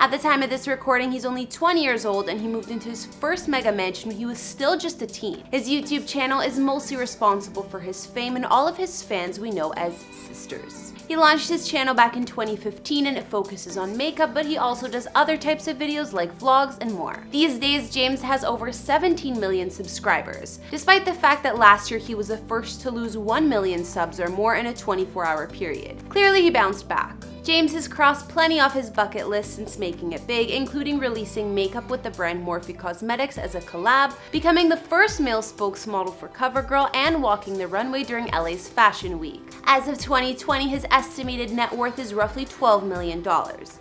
At the time of this recording, he's only 20 years old and he moved into his first mega mansion when he was still just a teen. His YouTube channel is mostly responsible for his fame and all of his fans we know as sisters. He launched his channel back in 2015 and it focuses on makeup, but he also does other types of videos like vlogs and more. These days, James has over 17 million subscribers, despite the fact that last year he was the first to lose 1 million subs or more in a 24-hour period. Clearly, he bounced back. James has crossed plenty off his bucket list since making it big, including releasing makeup with the brand Morphe Cosmetics as a collab, becoming the first male spokesmodel for CoverGirl, and walking the runway during LA's Fashion Week. As of 2020, his estimated net worth is roughly $12 million.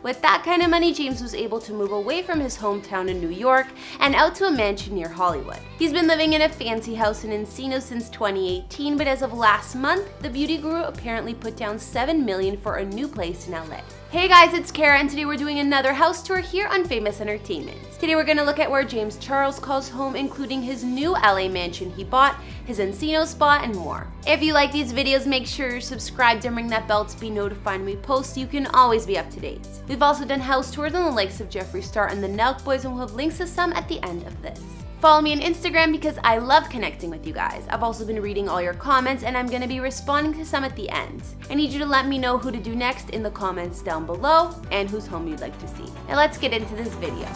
With that kind of money, James was able to move away from his hometown in New York and out to a mansion near Hollywood. He's been living in a fancy house in Encino since 2018, but as of last month, the beauty guru apparently put down $7 million for a new place in LA. Hey guys, it's Kara and today we're doing another house tour here on Famous Entertainment. Today we're gonna look at where James Charles calls home, including his new LA mansion he bought, his Encino spot, and more. If you like these videos, make sure you're subscribed and ring that bell to be notified when we post so you can always be up to date. We've also done house tours on the likes of Jeffree Star and the Nelk Boys, and we'll have links to some at the end of this. Follow me on Instagram because I love connecting with you guys. I've also been reading all your comments and I'm gonna be responding to some at the end. I need you to let me know who to do next in the comments down below and whose home you'd like to see. Now let's get into this video.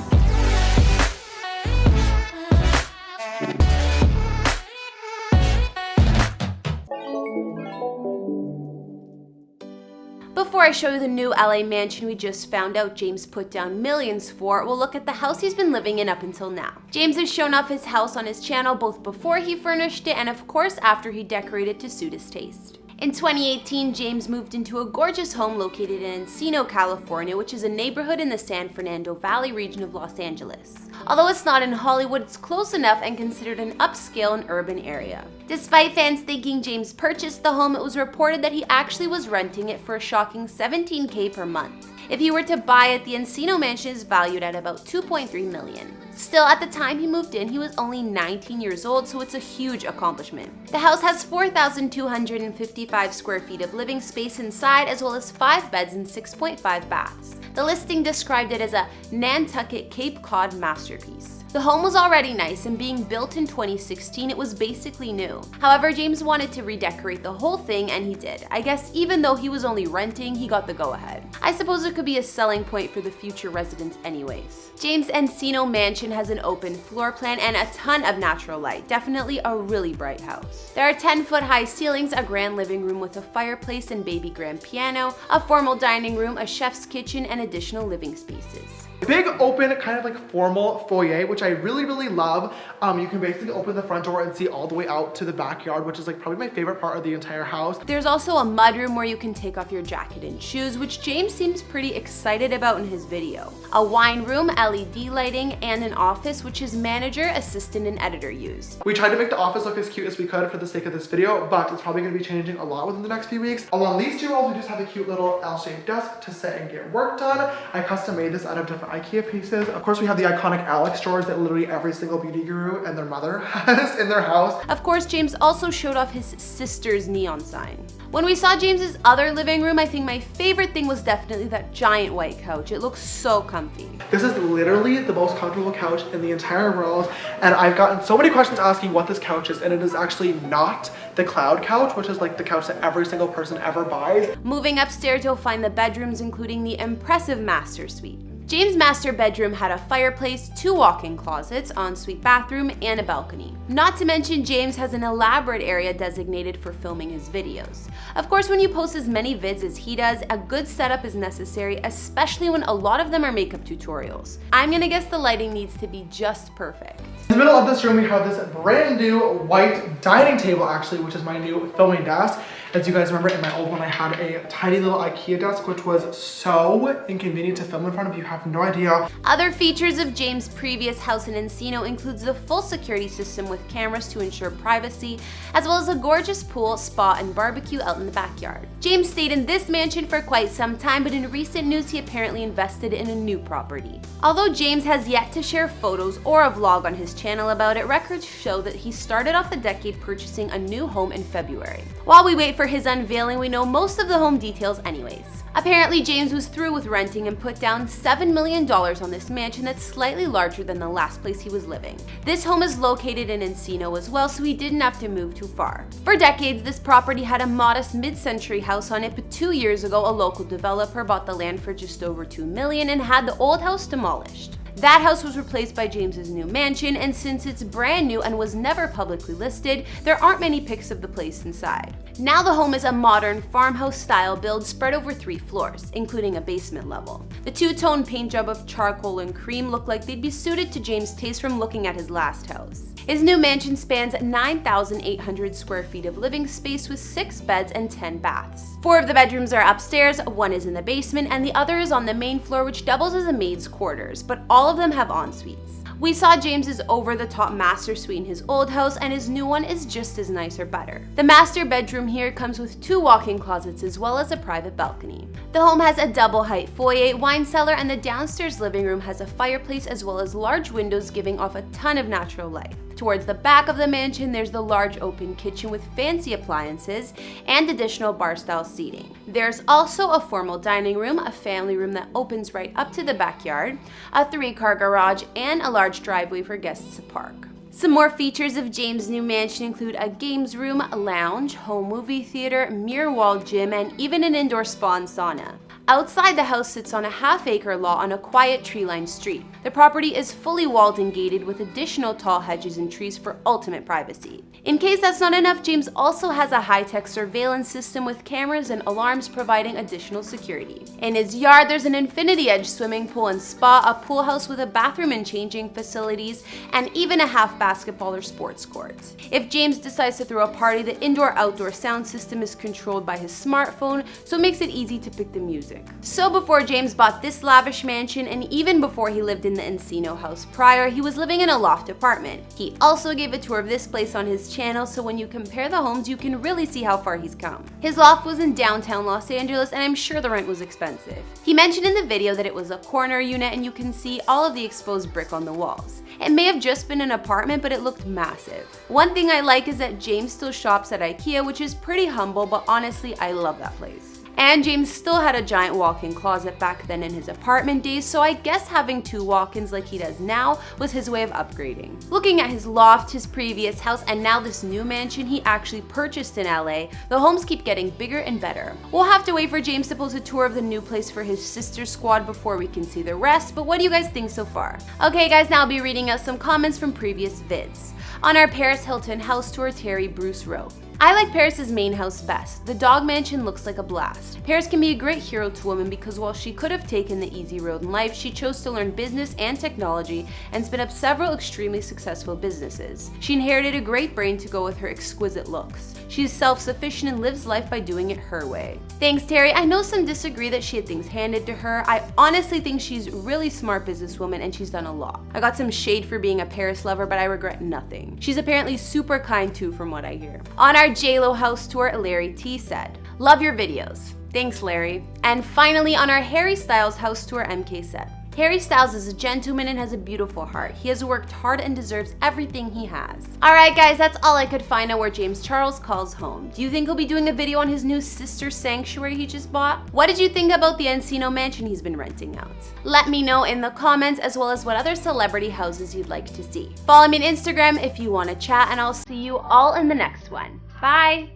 Before I show you the new LA mansion we just found out James put down millions for, we'll look at the house he's been living in up until now. James has shown off his house on his channel both before he furnished it and of course after he decorated to suit his taste. In 2018, James moved into a gorgeous home located in Encino, California, which is a neighborhood in the San Fernando Valley region of Los Angeles. Although it's not in Hollywood, it's close enough and considered an upscale and urban area. Despite fans thinking James purchased the home, it was reported that he actually was renting it for a shocking $17,000 per month. If he were to buy it, the Encino mansion is valued at about $2.3 million. Still, at the time he moved in, he was only 19 years old, so it's a huge accomplishment. The house has 4,255 square feet of living space inside, as well as 5 beds and 6.5 baths. The listing described it as a Nantucket Cape Cod masterpiece. The home was already nice, and being built in 2016, it was basically new. However, James wanted to redecorate the whole thing, and he did. I guess even though he was only renting, he got the go-ahead. I suppose it could be a selling point for the future residents anyways. James' Encino mansion has an open floor plan and a ton of natural light. Definitely a really bright house. There are 10-foot high ceilings, a grand living room with a fireplace and baby grand piano, a formal dining room, a chef's kitchen, and additional living spaces. Big open kind of like formal foyer, which I really love. You can basically open the front door and see all the way out to the backyard, which is like probably my favorite part of the entire house. There's also a mudroom where you can take off your jacket and shoes, which James seems pretty excited about in his video. A wine room, LED lighting, and an office which his manager, assistant, and editor use. We tried to make the office look as cute as we could for the sake of this video, but it's probably gonna be changing a lot within the next few weeks. Along these two walls, we just have a cute little L-shaped desk to sit and get work done. I custom made this out of different IKEA pieces. Of course, we have the iconic Alex drawers that literally every single beauty guru and their mother has in their house. Of course, James also showed off his sister's neon sign. When we saw James's other living room, I think my favorite thing was definitely that giant white couch. It looks so comfy. This is literally the most comfortable couch in the entire world, and I've gotten so many questions asking what this couch is, and it is actually not the cloud couch, which is like the couch that every single person ever buys. Moving upstairs, you'll find the bedrooms, including the impressive master suite. James' master bedroom had a fireplace, 2 walk-in closets, ensuite bathroom, and a balcony. Not to mention, James has an elaborate area designated for filming his videos. Of course, when you post as many vids as he does, a good setup is necessary, especially when a lot of them are makeup tutorials. I'm gonna guess the lighting needs to be just perfect. In the middle of this room, we have this brand new white dining table, actually, which is my new filming desk. As you guys remember, in my old one, I had a tiny little IKEA desk, which was so inconvenient to film in front of. You have no idea. Other features of James' previous house in Encino includes the full security system with cameras to ensure privacy, as well as a gorgeous pool, spa, and barbecue out in the backyard. James stayed in this mansion for quite some time, but in recent news, he apparently invested in a new property. Although James has yet to share photos or a vlog on his channel about it, records show that he started off the decade purchasing a new home in February. While we wait for for his unveiling, we know most of the home details anyways. Apparently, James was through with renting and put down $7 million on this mansion that's slightly larger than the last place he was living. This home is located in Encino as well, so he didn't have to move too far. For decades, this property had a modest mid-century house on it, but 2 years ago, a local developer bought the land for just over $2 million and had the old house demolished. That house was replaced by James's new mansion, and since it's brand new and was never publicly listed, there aren't many pics of the place inside. Now the home is a modern farmhouse style build spread over 3 floors, including a basement level. The two-tone paint job of charcoal and cream look like they'd be suited to James' taste from looking at his last house. His new mansion spans 9,800 square feet of living space with 6 beds and 10 baths. 4 of the bedrooms are upstairs, 1 is in the basement, and the other is on the main floor, which doubles as a maid's quarters, but all of them have en-suites. We saw James's over-the-top master suite in his old house, and his new one is just as nice or better. The master bedroom here comes with 2 walk-in closets as well as a private balcony. The home has a double-height foyer, wine cellar, and the downstairs living room has a fireplace as well as large windows giving off a ton of natural light. Towards the back of the mansion, there's the large open kitchen with fancy appliances and additional bar-style seating. There's also a formal dining room, a family room that opens right up to the backyard, a 3-car garage, and a large driveway for guests to park. Some more features of James' new mansion include a games room, a lounge, home movie theater, mirror wall gym, and even an indoor spa and sauna. Outside, the house sits on a half-acre lot on a quiet tree-lined street. The property is fully walled and gated with additional tall hedges and trees for ultimate privacy. In case that's not enough, James also has a high-tech surveillance system with cameras and alarms providing additional security. In his yard, there's an Infinity Edge swimming pool and spa, a pool house with a bathroom and changing facilities, and even a half basketball or sports court. If James decides to throw a party, the indoor-outdoor sound system is controlled by his smartphone, so it makes it easy to pick the music. So before James bought this lavish mansion, and even before he lived in the Encino house prior, he was living in a loft apartment. He also gave a tour of this place on his channel, so when you compare the homes, you can really see how far he's come. His loft was in downtown Los Angeles, and I'm sure the rent was expensive. He mentioned in the video that it was a corner unit, and you can see all of the exposed brick on the walls. It may have just been an apartment, but it looked massive. One thing I like is that James still shops at IKEA, which is pretty humble, but honestly, I love that place. And James still had a giant walk-in closet back then in his apartment days, so I guess having 2 walk-ins like he does now was his way of upgrading. Looking at his loft, his previous house, and now this new mansion he actually purchased in LA, the homes keep getting bigger and better. We'll have to wait for James to post a tour of the new place for his sister squad before we can see the rest, but what do you guys think so far? Okay guys, now I'll be reading out some comments from previous vids. On our Paris Hilton house tour, Terry Bruce wrote, I like Paris's main house best. The dog mansion looks like a blast. Paris can be a great hero to women because while she could have taken the easy road in life, she chose to learn business and technology and spin up several extremely successful businesses. She inherited a great brain to go with her exquisite looks. She's self-sufficient and lives life by doing it her way. Thanks, Terry. I know some disagree that she had things handed to her. I honestly think she's a really smart businesswoman and she's done a lot. I got some shade for being a Paris lover, but I regret nothing. She's apparently super kind too from what I hear. On our JLo house tour, Larry T said, love your videos. Thanks, Larry. And finally, on our Harry Styles house tour, MK said, Harry Styles is a gentleman and has a beautiful heart. He has worked hard and deserves everything he has. Alright guys, that's all I could find on where James Charles calls home. Do you think he'll be doing a video on his new sister sanctuary he just bought? What did you think about the Encino mansion he's been renting out? Let me know in the comments, as well as what other celebrity houses you'd like to see. Follow me on Instagram if you want to chat, and I'll see you all in the next one. Bye!